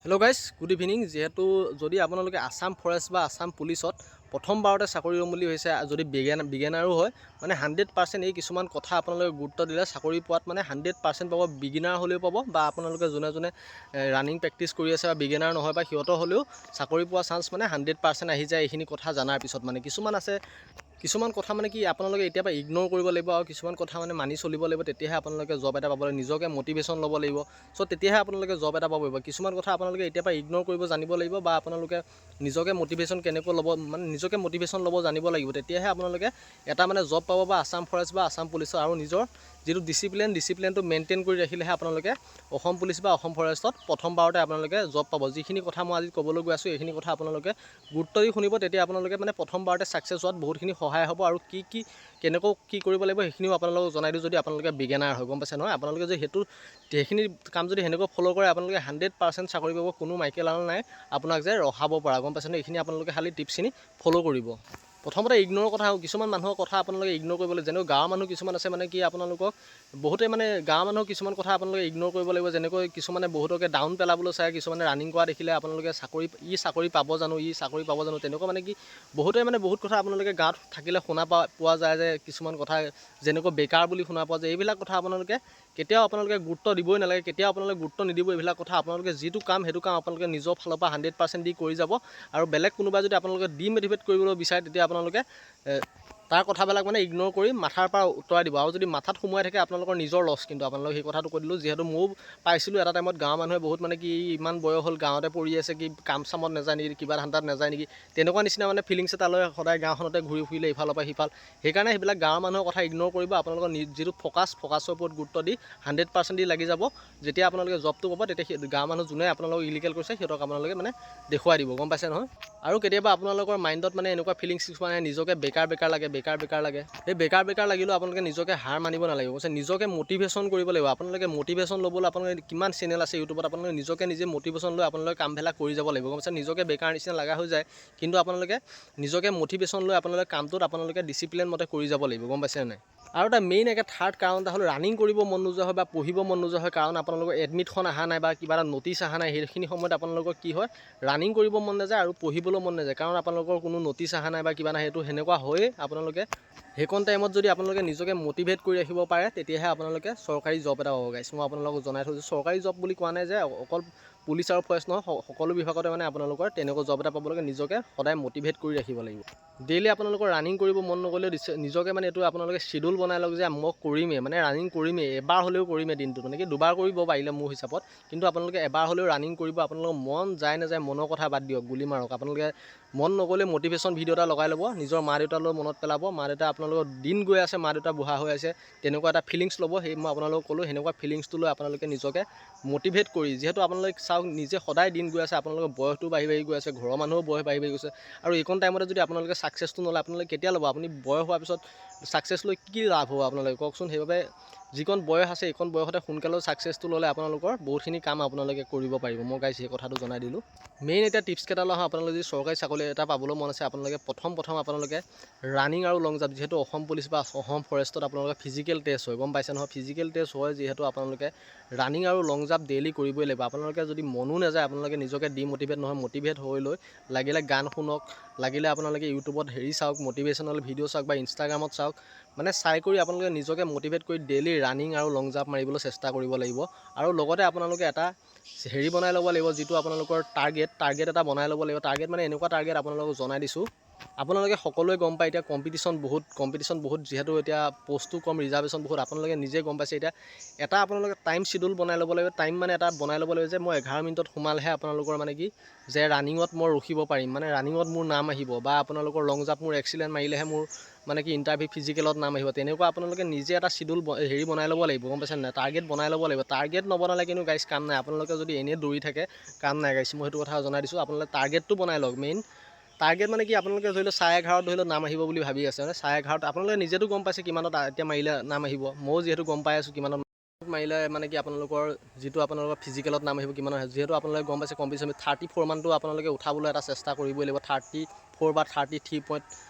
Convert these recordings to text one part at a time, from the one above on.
Hello' guys good evening. যিহেতু যদি আপোনালোকে আসাম ফৰেষ্ট বা আসাম পুলিচত প্ৰথমবাৰতে চাকৰি ল'ম বুলি হৈছে, যদি বিগিনাৰো হয় মানে 100% এই কিছুমান কথা আপোনালোকে গুৰুত্ব দিলে চাকৰি পোৱাত মানে 100% পাব। বিগিনাৰ হ'লেও পাব বা আপোনালোকে যোনে যোনে ৰানিং প্ৰেক্টিছ কৰি আছে বা বিগিনাৰ নহয় বা সিহঁতৰ হ'লেও চাকৰি পোৱা চান্স মানে 100% আহি যায়। এইখিনি কথা জনাৰ পিছত মানে কিছুমান কথা মানে কি আপোনালোকে এতিয়াৰ পৰা ইগন'ৰ কৰিব লাগিব আৰু কিছুমান কথা মানে মানি চলিব লাগিব, তেতিয়াহে আপোনালোকে জব এটা পাব লাগিব। নিজকে মটিভেশ্যন ল'ব লাগিব, চ' তেতিয়াহে আপোনালোকে জব এটা পাব লাগিব। কিছুমান কথা আপোনালোকে এতিয়াৰ পৰা ইগন'ৰ কৰিব জানিব লাগিব বা আপোনালোকে নিজকে মটিভেশ্যন কেনেকৈ ল'ব, মানে নিজকে মটিভেশ্যন ল'ব জানিব লাগিব, তেতিয়াহে আপোনালোকে এটা মানে জব পাব বা আসাম ফৰেষ্ট বা আসাম পুলিচৰ। আৰু নিজৰ যিটো ডিচিপ্লিনটো মেইনটেইন কৰি ৰাখিলেহে আপোনালোকে অসম পুলিচ বা অসম ফৰেষ্টত প্ৰথমবাৰতে আপোনালোকে জব পাব। যিখিনি কথা মই আজি ক'বলৈ গৈ আছোঁ এইখিনি কথা আপোনালোকে গুৰুত্ব দি শুনিব, তেতিয়া আপোনালোকে মানে প্ৰথমবাৰতে ছাকচেছ হোৱাত বহুতখিনি সহায় হ'ব। আৰু কেনেকৈ কি কৰিব লাগিব সেইখিনিও আপোনালোকক জনাই দিওঁ, যদি আপোনালোকে বিগিনাৰ হয়, গম পাইছে নহয়। আপোনালোকে যে সেইখিনি কাম যদি সেনেকৈ ফ'ল' কৰে আপোনালোকে 100% চাকৰি পাব। কোনো মাইকেল আল নাই আপোনাক যে ৰখাব পৰা, গম পাইছে নহয়। এইখিনি আপোনালোকে খালি টিপছখিনি ফ'ল' কৰিব। প্ৰথমতে ইগন'ৰৰ কথা, কিছুমান মানুহৰ কথা আপোনালোকে ইগন'ৰ কৰিব লাগিব। যেনেকৈ গাঁৱৰ মানুহ কিছুমান আছে মানে কি আপোনালোকক বহুতে মানে গাঁৱৰ মানুহৰ কিছুমান কথা আপোনালোকে ইগন'ৰ কৰিব লাগিব। যেনেকৈ কিছুমানে বহুতকে ডাউন পেলাবলৈ চায়, কিছুমানে ৰানিং কৰা দেখিলে আপোনালোকে চাকৰি পাব জানো, তেনেকুৱা মানে কি বহুতে মানে বহুত কথা আপোনালোকে গাঁৱত থাকিলে শুনা পোৱা যায় যে কিছুমান কথা যেনেকৈ বেকাৰ বুলি শুনা পোৱা যায়। এইবিলাক কথা আপোনালোকে কেতিয়াও গুৰুত্ব দিবই নালাগে, কেতিয়াও আপোনালোকে গুৰুত্ব নিদিব এইবিলাক কথা। আপোনালোকে যিটো কাম সেইটো কাম আপোনালোকে নিজৰ ফালৰ পৰা 100% দি কৰি যাব। আৰু বেলেগ কোনোবাই যদি আপোনালোকে ডিম'টিভেট কৰিবলৈ বিচাৰে তেতিয়া আপোনালোকে তাৰ কথাবিলাক মানে ইগন'ৰ কৰি মাথাৰ পৰা উতৰাই দিব। আৰু যদি মাথাত সোমোৱাই থাকে আপোনালোকৰ নিজৰ লছ। কিন্তু আপোনালোকে সেই কথাটো কৈ দিলোঁ, যিহেতু ময়ো পাইছিলোঁ এটা টাইমত গাঁৱৰ মানুহে বহুত মানে কি ইমান বয়স হ'ল গাঁৱতে পৰি আছে, কি কাম চামত নাযায় নেকি, কিবা ধান্দাত নাযায় নেকি, তেনেকুৱা নিচিনা মানে ফিলিংছ এটা লৈ সদায় গাঁওখনতে ঘূৰি ফুৰিলে ইফালৰ পৰা সিফাল। সেইকাৰণে সেইবিলাক গাঁৱৰ মানুহৰ কথা ইগন'ৰ কৰিব। আপোনালোকৰ যিটো ফ'কাছৰ ওপৰত গুৰুত্ব দি 100% দি লাগি যাব। যেতিয়া আপোনালোকে জবটো পাব তেতিয়া গাঁৱৰ মানুহ যোনে আপোনালোকক ইলিগেল কৰিছে সিহঁতক আপোনালোকে মানে দেখুৱাই দিব, গম পাইছে নহয়। আৰু কেতিয়াবা আপোনালোকৰ মাইণ্ডত মানে এনেকুৱা ফিলিংছ কিছুমান নিজকে বেকাৰ লাগে। সেই বেকাৰ লাগিলেও আপোনালোকে নিজকে হাৰ মানিব নালাগিব, কৈছে নিজকে মটিভেশ্যন কৰিব লাগিব। আপোনালোকে মটিভেশ্যন ল'বলৈ আপোনালোকে কিমান চেনেল আছে ইউটিউবত, আপোনালোকে নিজে মটিভেশ্যন লৈ আপোনালোকে কামবিলাক কৰি যাব লাগিব, গম পাইছে। নিজকে বেকাৰ নিচিনা লগা হৈ যায়, কিন্তু আপোনালোকে নিজকে মটিভেশ্যন লৈ আপোনালোকে কামটোত আপোনালোকে ডিচিপ্লিন মতে কৰি যাব লাগিব, গম পাইছে নাই। আৰু এটা মেইন থাৰ্ড কাৰণ এটা হ'ল ৰানিং কৰিব মন নোযোৱা হয় বা পঢ়িব মন নোযোৱা হয়। কাৰণ আপোনালোকৰ এডমিটখন অহা নাই বা কিবা এটা নটিছ অহা নাই, সেইখিনি সময়ত আপোনালোকৰ কি হয় ৰানিং কৰিব মন নাযায় আৰু পঢ়িবলৈ মন নাযায়। কাৰণ আপোনালোকৰ কোনো নটিছ অহা নাই বা কিবা নাই, সেইটো সেনেকুৱা হয়েই। আপোনালোকে সেইকণ টাইমত যদি আপোনালোকে নিজকে মটিভেট কৰি ৰাখিব পাৰে তেতিয়াহে আপোনালোকে চৰকাৰী জব এটা পাব। গাইছ মই আপোনালোকক জনাই থৈছোঁ, চৰকাৰী জব বুলি কোৱা নাই যে অকল পুলিচ আৰু ফৰেষ্ট নহয়, সকলো বিভাগতে মানে আপোনালোকৰ তেনেকুৱা জব এটা পাবলৈকে নিজকে সদায় মটিভেট কৰি ৰাখিব লাগিব। ডেইলি আপোনালোকৰ ৰানিং কৰিব মন নগ'লেও নিজকে মানে এইটো আপোনালোকে শ্বিডিউল বনাই লওক যে মই কৰিমেই, মানে ৰানিং কৰিমেই, এবাৰ হ'লেও কৰিমেই দিনটোত, মানে কি দুবাৰ কৰিব পাৰিলে মোৰ হিচাপত, কিন্তু আপোনালোকে এবাৰ হ'লেও ৰানিং কৰিব। আপোনালোকৰ মন যায় নাযায় মনৰ কথা বাদ দিয়ক, গুলি মাৰক। আপোনালোকে মন নগ'লে মটিভেশ্যন ভিডিঅ' এটা লগাই ল'ব, নিজৰ মা দেউতালৈ মনত পেলাব। মা দেউতা আপোনালোকৰ দিন গৈ আছে, মা দেউতা বুঢ়া হৈ আছে, তেনেকুৱা এটা ফিলিংছ ল'ব। সেই মই আপোনালোকক ক'লোঁ, সেনেকুৱা ফিলিংছটো লৈ আপোনালোকে নিজকে মটিভেট কৰি, যিহেতু আপোনালোকে চাওক নিজে সদায় দিন গৈ আছে, আপোনালোকৰ বয়সটো বাঢ়ি গৈ আছে, ঘৰৰ মানুহৰ বয়স বাঢ়ি গৈছে। আৰু এইকণ টাইমতে যদি আপোনালোকে ছাকচেছটো নলয় আপোনালোকে কেতিয়া ল'ব? আপুনি বয়স হোৱাৰ পিছত ছাকচেছ লৈ কি লাভ হ'ব আপোনালোকে কওকচোন। সেইবাবে যিকণ বয়স আছে এইকণ বয়সতে সোনকালে ছাকচেছটো ল'লে আপোনালোকৰ বহুতখিনি কাম আপোনালোকে কৰিব পাৰিব। মই গাইছ সেই কথাটো জনাই দিলোঁ। মেইন এতিয়া টিপছ কেইটা লওঁ। আপোনালোকে যদি চৰকাৰী চাকৰি এটা পাবলৈ মন আছে, আপোনালোকে প্ৰথম আপোনালোকে ৰানিং আৰু লং জাম্প, যিহেতু অসম পুলিচ বা অসম ফৰেষ্টত আপোনালোকে ফিজিকেল টেষ্ট হয়, গম পাইছে নহয়। ফিজিকেল টেষ্ট হয় যিহেতু আপোনালোকে ৰানিং আৰু লং জাম্প ডেইলি কৰিবই লাগিব। আপোনালোকে যদি মনো নাযায় আপোনালোকে নিজকে ডিম'টিভেট নহয়, মটিভেট হৈ লৈ লাগিলে গান শুনক, লাগিলে আপোনালোকে ইউটিউবত চাওক, মটিভেশ্যনেল ভিডিঅ' চাওক বা ইনষ্টাগ্ৰামত চাওক, মানে চাই কৰি আপোনালোকে নিজকে মটিভেট কৰি ডেইলি ৰানিং আৰু লং জাম্প মাৰিবলৈ চেষ্টা কৰিব লাগিব। আৰু লগতে আপোনালোকে এটা বনাই ল'ব লাগিব, যিটো আপোনালোকৰ টাৰ্গেট এটা বনাই ল'ব লাগিব। টাৰ্গেট মানে এনেকুৱা টাৰ্গেট আপোনালোকক জনাই দিছোঁ, আপোনালোকে সকলোৱে গম পায় এতিয়া কম্পিটিশ্যন বহুত, যিহেতু এতিয়া পষ্টটো কম, ৰিজাৰ্ভেশ্যন বহুত, আপোনালোকে নিজে গম পাইছে। এতিয়া এটা আপোনালোকে টাইম শ্বিডিউল বনাই ল'ব লাগিব, টাইম মানে এটা বনাই ল'ব লাগিব যে মই 11 মিনিটত সোমালেহে আপোনালোকৰ মানে কি যে ৰানিঙত মই ৰখিব পাৰিম, মানে ৰানিঙত মোৰ নাম আহিব, বা আপোনালোকৰ লং জাম্প মোৰ এক্সিলেণ্ট মাৰিলেহে মোৰ মানে কি ইণ্টাৰভিউ ফিজিকেলত নাম আহিব। তেনেকুৱা আপোনালোকে নিজে এটা শ্বিডিউল বনাই ল'ব লাগিব, গম পাইছে নাই। টাৰ্গেট বনাই ল'ব লাগিব। টাৰ্গেট নবনালে কিন্তু গাইছ কাম নাই। আপোনালোকে যদি এনেই দৌৰি থাকে কাম নাই গাইছ, মই সেইটো কথা জনাই দিছোঁ। আপোনালোকে টাৰ্গেটটো বনাই লওক। মেইন টাৰ্গেট মানে কি আপোনালোকে ধৰি লওক 11:30 ধৰি লওক নাম আহিব বুলি ভাবি আছে, মানে 11:30 আপোনালোকে নিজেতো গম পাইছে কিমানত এতিয়া মাৰিলে নাম আহিব। ময়ো যিহেতু গম পাই আছোঁ কিমানত মাৰিলে মানে কি আপোনালোকৰ যিটো আপোনালোকৰ ফিজিকেলত নাম আহিব কিমানত, যিহেতু আপোনালোকে গম পাইছে কম্পিটিশ্যন 34 মানটো আপোনালোকে উঠাবলৈ এটা চেষ্টা কৰিবই লাগিব। 34 বা 33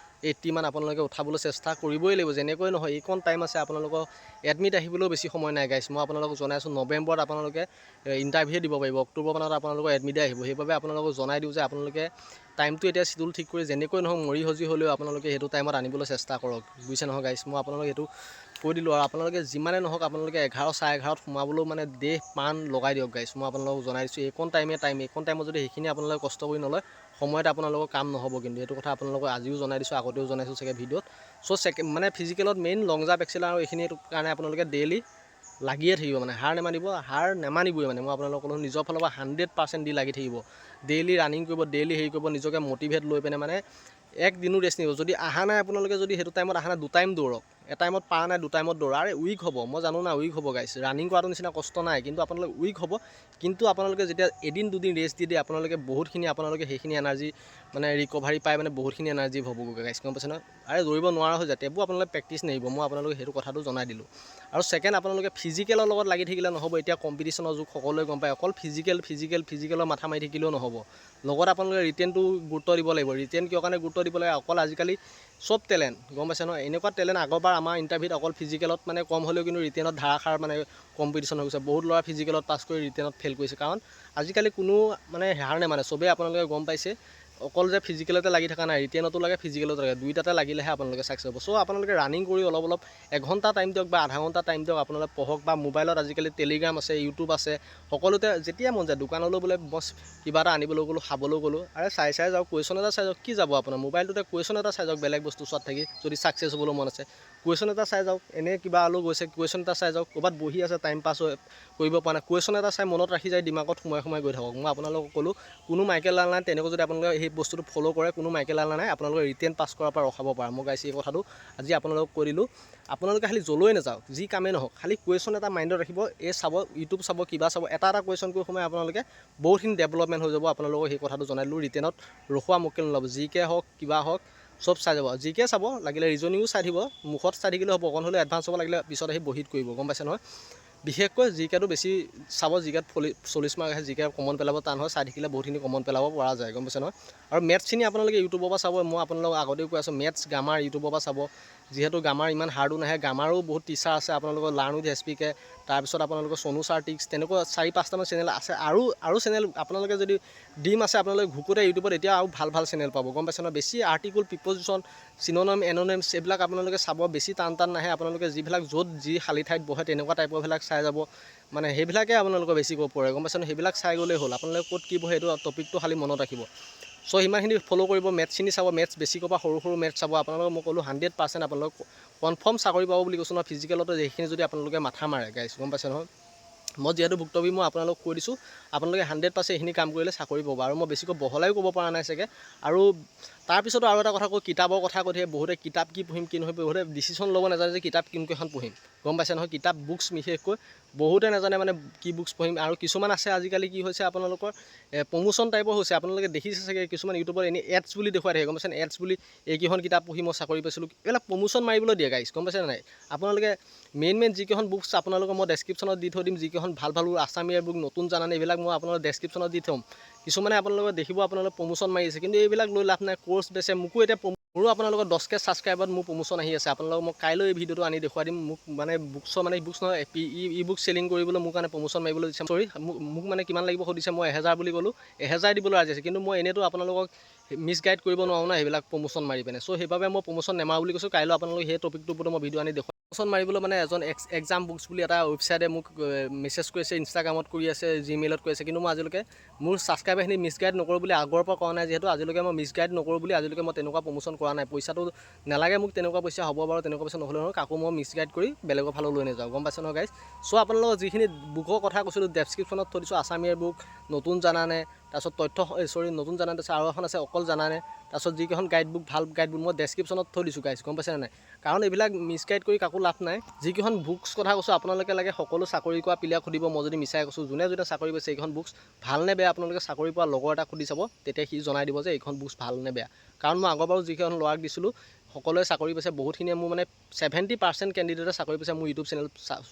80 মান আপোনালোকে উঠাবলৈ চেষ্টা কৰিবই লাগিব। যেনেকৈ নহয় এইকণ টাইম আছে আপোনালোকৰ এডমিট আহিবলৈও বেছি সময় নাই গাইছ। মই আপোনালোকক জনাইছোঁ নৱেম্বৰত আপোনালোকে ইণ্টাৰভিউ দিব পাৰিব, অক্টোবৰ মানত আপোনালোকৰ এডমিটে আহিব। সেইবাবে আপোনালোকক জনাই দিওঁ যে আপোনালোকে টাইমটো এতিয়া চিডিউল ঠিক কৰি যেনেকৈ নহওক মৰি সজি হ'লেও আপোনালোকে সেইটো টাইমত আনিবলৈ চেষ্টা কৰক, বুজিছে নহয় গাইছ। মই আপোনালোকে সেইটো কৈ দিলোঁ আৰু আপোনালোকে যিমানে নহওক আপোনালোকে 11 চাৰে 11ত সোমাবলৈও মানে দেহ প্ৰাণ লগাই দিয়ক গাইছ। মই আপোনালোকক জনাই দিছোঁ এইকণ টাইমত যদি সেইখিনি আপোনালোকে কষ্ট কৰি নলয় সময়ত আপোনালোকৰ কাম নহ'ব। কিন্তু এইটো কথা আপোনালোকক আজিও জনাই দিছোঁ, আগতেও জনাইছোঁ চাগে ভিডিঅ'ত। চ' মানে ফিজিকেলত মেইন লং জাম্প এক্সেল আৰু এইখিনি কাৰণে আপোনালোকে ডেইলি লাগিয়ে থাকিব, মানে হাৰ নেমানিবই মানে। মই আপোনালোকক ক'লোঁ নিজৰ ফালৰ পৰা 100% দি লাগি থাকিব, ডেইলি ৰানিং কৰিব, ডেইলি হেৰি কৰিব, নিজকে মটিভেট লৈ পিনে মানে একদিনো ৰেষ্ট নিব। যদি অহা নাই আপোনালোকে, যদি সেইটো টাইমত অহা নাই 2 টাইম দৌৰক, এটাইমত পাৰা নাই 2 টাইমত দৌৰা। আৰে উইক হ'ব, মই জানো না উইক হ'ব গাইছ, ৰানিং কৰাটো নিচিনা কষ্ট নাই, কিন্তু আপোনালোকে উইক হ'ব। কিন্তু আপোনালোকে যেতিয়া এদিন 2 দিন ৰেষ্ট দি দিয়ে আপোনালোকে বহুতখিনি আপোনালোকে সেইখিনি এনাৰ্জি মানে ৰিকভাৰী পাই মানে বহুতখিনি এনাৰ্জি হ'বগৈ গাইছ, গম পাইছে নহয়। আৰে দৌৰিব নোৱাৰা হৈ যায় তেবোৰ আপোনালোকে প্ৰেক্টিছ নেৰিব, মই আপোনালোকে সেইটো কথাটো জনাই দিলোঁ। আৰু ছেকেণ্ড আপোনালোকে ফিজিকেলৰ লগত লাগি থাকিলে নহ'ব। এতিয়া কম্পিটিশ্যনৰ যুগ, সকলোৱে গম পায়। অকল ফিজিকেলৰ মাথা মাৰি থাকিলেও নহ'ব, লগত আপোনালোকে ৰিটেনটো গুৰুত্ব দিব লাগিব। ৰিটেন কিয় কাৰণে গুৰুত্ব দিব লাগে, অকল আজিকালি চব টেলেণ্ট গম পাইছে নহয়। এনেকুৱা টেলেণ্ট আগৰবাৰ আমাৰ ইণ্টাৰভিউত অকল ফিজিকেলত মানে কম হ'লেও কিন্তু ৰিটেনত ধাৰাসাৰ মানে কম্পিটিশ্যন হৈ গৈছে। বহুত ল'ৰা ফিজিকেলত পাছ কৰি ৰিটেনত ফেইল কৰিছে, কাৰণ আজিকালি কোনো মানে হাৰ নেমানে। চবেই আপোনালোকে গম পাইছে অকল যে ফিজিকেলতে লাগি থকা নাই, ৰিটেনতো লাগে ফিজিকেলতো লাগে, দুইটাতে লাগিলেহে আপোনালোকে ছাকচেছ হ'ব। চ' আপোনালোকে ৰানিং কৰি অলপ 1 ঘণ্টা টাইম দিয়ক বা আধা ঘণ্টা টাইম দিয়ক, আপোনালোকে পঢ়ক বা মোবাইলত আজিকালি টেলিগ্ৰাম আছে, ইউটিউব আছে, সকলোতে যেতিয়া মন যায়। দোকানলৈ বোলে বছ কিবা এটা আনিবলৈ গ'লোঁ, খাবলৈ গ'লোঁ, আৰে চাই যাওক, কুৱেশ্যন এটা চাই যাওক, কি যাব আপোনাৰ মোবাইলটোতে কুৱেশ্যন এটা চাই যাওক। বেলেগ বস্তু চোৱাত থাকি যদি ছাকচেছ হ'বলৈ মন আছে কুৱেশ্যন এটা চাই যাওক। এনেই কিবা আলো গৈছে কুৱেশ্যন এটা চাই যাওক, ক'ৰবাত বহি আছে টাইম পাছ কৰিব পৰা নাই, কুৱেশ্যন এটা চাই মনত ৰাখি যায়, দিমাগত সোমাই গৈ থাকক। মই আপোনালোকক ক'লোঁ কোনো মাইকেল লাল নাই, তেনেকৈ যদি আপোনালোকে সেই বস্তুটো ফ'ল' কৰে, কোনো মাইকেল লাল নাই, আপোনালোকে ৰিটেন পাছ কৰাৰ পৰা ৰখাব পাৰে। মই গাইছোঁ এই কথাটো আজি আপোনালোকক কৈ দিলোঁ। আপোনালোকে খালি যলৈ নাযাওক, যি কামেই নহওক, খালি কুৱেশ্যন এটা মাইণ্ডত ৰাখিব। এই চাব, ইউটিউব চাব, কিবা চাব, এটা কুৱেশ্যন কৰি সোমাই আপোনালোকে বহুতখিনি ডেভেলপমেণ্ট হৈ যাব। আপোনালোকক সেই কথাটো জনাই দিলোঁ। ৰিটেনত ৰখোৱা মুকেল নল'ব, জিকে হওক কিবা হওক চব চাই যাব। জিকে চাব, লাগিলে ৰিজনিঙো চাই থাকিব, মুখত চাই থাকিলেও হ'ব, অকণ হ'লেও এডভান্স হ'ব, লাগিলে পিছত আহি বহীত কৰিব, গম পাইছে নহয়। বিশেষকৈ জিকেটো বেছি চাব, জিকেত 40 মাৰ্ক আহে, জিকে কমন পেলাব টান হয়, চাই থাকিলে বহুতখিনি কমন পেলাব পৰা যায়, গম পাইছে নহয়। আৰু মেথছখিনি আপোনালোকে ইউটিউবৰ পৰা চাব। মই আপোনালোকক আগতেও কৈ আছোঁ, মেথছ গ্ৰামাৰ ইউটিউবৰ পৰা চাব। যিহেতু গ্ৰামাৰ ইমান হাৰ্ডো নাহে, গ্ৰামাৰো বহুত টিচাৰ আছে আপোনালোকৰ, লাৰ্ণ উইথ SPK, তাৰপিছত আপোনালোকৰ সোনু ছাৰ টিক্স, তেনেকুৱা 4-5টামান চেনেল আছে। আৰু চেনেল আপোনালোকে যদি ডিম আছে আপোনালোকে ঘুকুতে ইউটিউবত এতিয়া আৰু ভাল চেনেল পাব, গম পাইছে নহয়। বেছি আৰ্টিকুল, প্ৰিপজিশ্যন, চিনোনিম, এনোনিমছ এইবিলাক আপোনালোকে চাব, বেছি টান নাহে। আপোনালোকে যিবিলাক য'ত যি খালী ঠাইত বহে তেনেকুৱা টাইপৰবিলাক চাই যাব, মানে সেইবিলাকে আপোনালোকৰ বেছিকৈ পৰে, গম পাইছে নহয়। সেইবিলাক চাই গ'লেই হ'ল, আপোনালোকে ক'ত কি বহে এইটো টপিকটো খালী মনত ৰাখিব। চ' সিমানখিনি ফ'ল' কৰিব। মেথছখিনি চাব, মেথছ বেছিকৈ পৰা সৰু মেথছ চাব। আপোনালোকক মই ক'লোঁ 100% আপোনালোক কনফাৰ্ম চাকৰি পাব বুলি কৈছোঁ নহয়। ফিজিকেলতো সেইখিনি যদি আপোনালোকে মাথা মাৰে গাইছ, গম পাইছে নহয়। মই যিহেতু ভুক্তভোগী, মই আপোনালোকক কৈ দিছোঁ, আপোনালোকে 100% এইখিনি কাম কৰিলে চাকৰি পাব। আৰু মই বেছিকৈ বহলাইও ক'ব পৰা নাই চাগে। আৰু তাৰপিছতো আৰু এটা কথা কওঁ, কিতাপৰ কথা কৈ থাকে বহুতে, কিতাপ কি পঢ়িম কি নহয়, বহুতে ডিচিশ্যন ল'ব নাজানে যে কিতাপ কোনকেইখন পঢ়িম, গম পাইছে নহয়। কিতাপ বুকছ বিশেষকৈ বহুতে নাজানে মানে কি বুকছ পঢ়িম। আৰু কিছুমান আছে আজিকালি কি হৈছে আপোনালোকৰ প্ৰমোশ্যন টাইপৰ হৈছে, আপোনালোকে দেখিছে চাগে কিছুমান ইউটিউবত এনেই এডছ বুলি দেখুৱাই থাকে, গম পাইছে। এডছ বুলি এইকেইখন কিতাপ পঢ়ি মই চাকৰি পাইছিলোঁ, এইবিলাক প্ৰমোশ্যন মাৰিবলৈ দিয়ে গাইছ, গম পাইছে নাই। আপোনালোকে মেইন যিকেইখন বুকছ আপোনালোকক মই ডেছক্ৰিপশ্যনত দি থৈ দিম, যিকেইখন ভাল আছামীয়া বুক, নতুন জানানে, এইবিলাক মই আপোনালোকক ডেছক্ৰিপশ্যনত দি থ'ম। কিছুমানে আপোনালোকে দেখিব আপোনালোকে প্ৰমোশ্যন মাৰি আছে, কিন্তু এইবিলাক লৈ লাভ নাই। কোৰ্চ বেছে, মোকো এতিয়া মোৰো আপোনালোকৰ 10K ছাবস্ক্ৰাইবাৰত মোৰ প্ৰমোশ্যন আহি আছে। আপোনালোকক মই কাইলৈ এই ভিডিঅ'টো আনি দেখুৱাই দিম। মোক মানে বুকছ নহয়, ই বুক চেলিং কৰিবলৈ মোৰ কাৰণে প্ৰমোশ্যন মাৰিবলৈ দিছে। মোক মানে কিমান লাগিব সুধিছে, মই 1000 বুলি ক'লোঁ, 1000 দিবলৈ ৰাজি আছে। কিন্তু মই এনেইতো আপোনালোকক মিছগাইড কৰিব নোৱাৰোঁ না সেইবিলাক প্ৰমোশ্যন মাৰি পিনে। চ' সেইবাবে মই প্ৰমোশ্যন নেমাৰোঁ বুলি কৈছোঁ। কাইলৈ আপোনালোকে সেই টপিকটোৰ ওপৰত মই ভিডিঅ' আনি দেখুৱাম। প্ৰমোশ্যন মাৰিবলৈ মানে এজন এক্সাম বুকছ বুলি এটা ৱেবছাইটে মোক মেছেজ কৰিছে, ইনষ্টাগ্ৰামত কৰি আছে, জিমেইলত কৰি আছে। কিন্তু মই আজিলৈকে মোৰ ছাবস্ক্ৰাইবাৰখিনি মিছগাইড নকৰোঁ বুলি আগৰ পৰা কৰা নাই, যিহেতু আজিলৈকে মই মিছগাইড নকৰোঁ বুলি আজিলৈকে মই তেনেকুৱা প্ৰমোশ্যন কৰা নাই। পইচাটো নালাগে মোক, তেনেকুৱা পইচা হ'ব বাৰু, তেনেকুৱা পইচা নহ'লে নহয়, কাকো মই মিছগাইড কৰি বেলেগৰ ফালে লৈ নাযাওঁ, গম পাইছে নহয় গাইছ। চ' আপোনালোকৰ যিখিনি বুকৰ কথা কৈছিলোঁ ডেছক্ৰিপশ্যনত থৈ দিছোঁ, আছামীয়াৰ বুক, নতুন জানানে, তাৰপিছত নতুন জানানে, তাৰপিছত আৰু এখন আছে অকল জানানে, তাৰপিছত যিকেইখন গাইডবুক, ভাল গাইডবুক মই ডেছক্ৰিপশ্যনত থৈ দিছোঁ গাইছ, গম পাইছে নাই। কাৰণ এইবিলাক মিছগাইড কৰি কাকো লাভ নাই। যিকেইখন বুকছ কথা কৈছোঁ আপোনালোকে লাগে সকলো চাকৰি কৰা প্লেয়াৰক সুধিব, মই যদি মিছাই কৈছোঁ। যোনে চাকৰি পাইছে এইখন বুকছ ভাল নে বেয়া, আপোনালোকে চাকৰি পোৱা লগৰ এটাক সুধি চাব, তেতিয়া সি জনাই দিব যে এইখন বুকছ ভাল নে বেয়া। কাৰণ মই আগৰবাৰো যিকেইখন ল'ৰাক দিছিলোঁ সকলোৱে চাকৰি পাইছে, বহুতখিনিয়ে মোৰ মানে 70% কেণ্ডিডেটে চাকৰি পাইছে মোৰ ইউটিউব চেনেল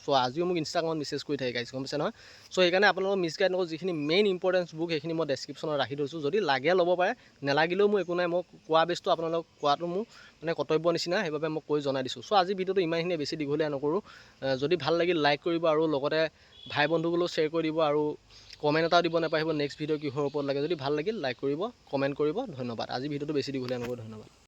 চোৱা। আজিও মোক ইনষ্টাগ্ৰামত মেছেজ কৰি থাকে গাইছ, গম পাইছে নহয়। চ' সেইকাৰণে আপোনালোকক মিছগাইড নকৰোঁ, যিখিনি মেইন ইম্পৰ্টেঞ্চ বুক সেইখিনি মই ডেছক্ৰিপশ্যনত ৰাখি থৈছোঁ। যদি লাগে ল'ব পাৰে, নেলাগিলেও মোৰ একো নাই, মই কোৱা বেচটো আপোনালোকক কোৱাটো মোৰ মানে কৰ্তব্য নিচিনা, সেইবাবে মই কৈ জনাই দিছোঁ। চ' আজি ভিডিঅ'টো ইমানখিনিয়ে, বেছি দীঘলীয়া নকৰোঁ। যদি ভাল লাগিল লাইক কৰিব আৰু লগতে ভাই বন্ধুকলৈও শ্বেয়াৰ কৰি দিব আৰু কমেণ্ট এটাও দিব নাপাহৰিব নেক্সট ভিডিঅ' কিহৰ ওপৰত লাগে। যদি ভাল লাগিল লাইক কৰিব, কমেণ্ট কৰিব। ধন্যবাদ। আজি ভিডিঅ'টো বেছি দীঘলীয়া নকৰোঁ। ধন্যবাদ।